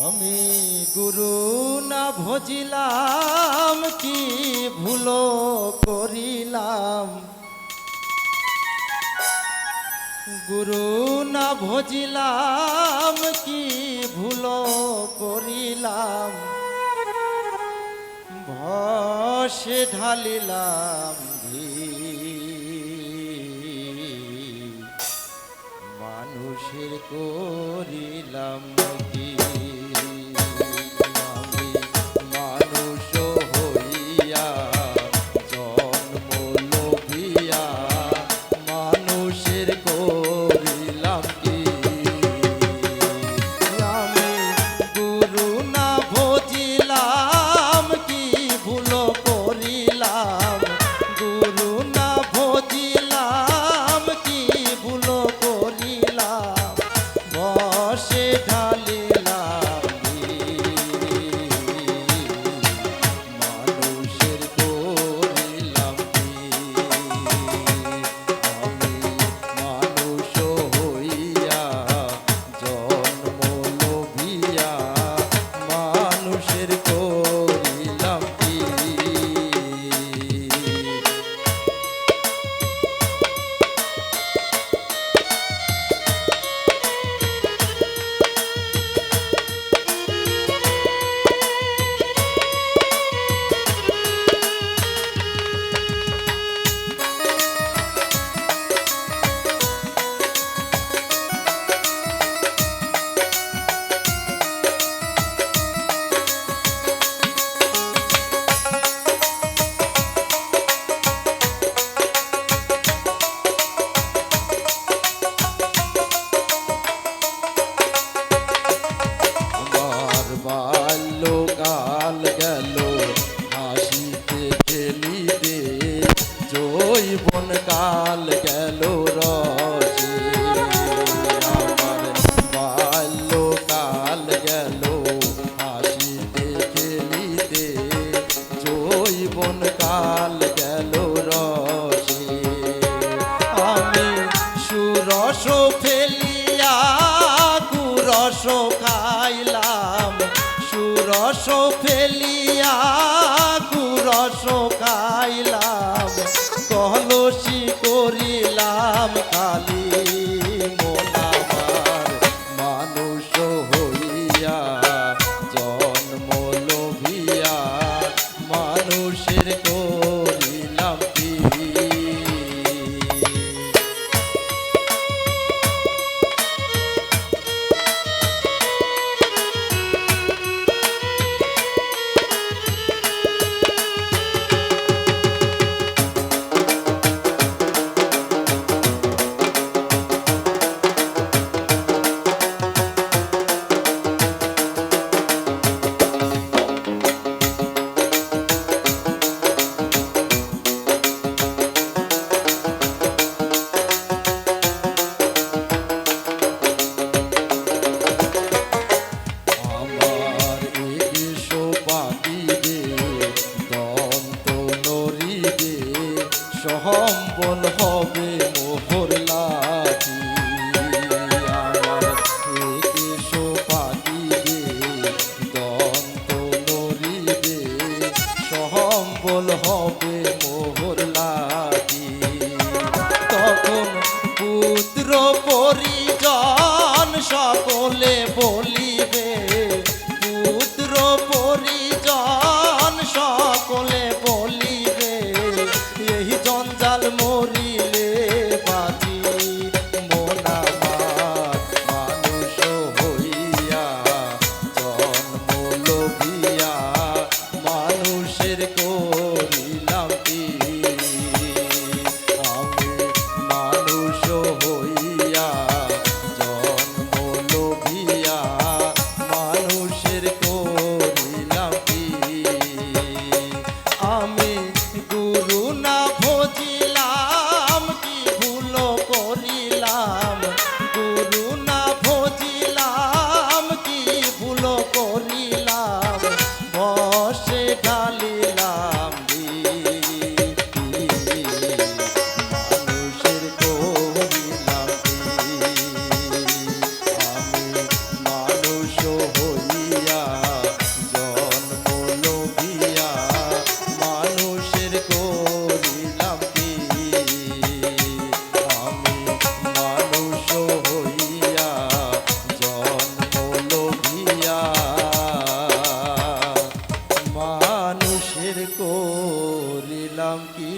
আমি গুরু না ভজিলাম কি ভুল করিলাম, গুরু না ভজিলাম কি ভুল করিলাম, ভসে ঢালিলাম মানুষের করিলাম কি। আমি মানুষ হইয়া জন্ম লভিয়া মানুষের করিলাম কি। আমি গুরু না ভজিলাম কি ভুল করিলাম, গুরু না ভজিলাম কি ভুল করিলাম, বসে ঢালিলাম মানুষের করিলাম কি। আমি মানুষ হইয়া জন্ম লভিয়া মানুষের করিলাম কি। বাল্যকাল গেল হাসিতে খেলিতে, যৌবন কাল গেল রসে। আমার বাল্যকাল গেল হাসিতে খেলিতে, যৌবন কাল গেল রসে। আমি সুরস ফেলিয়া কুরস খাইলাম, সুরস ফেলিয়া কুরস খাইলাম, কলসি করিলাম খালি মন আমার মানুষ হইয়া জন্ম লভিয়া মানুষের করিলাম কি। মানুষের করিলাম কি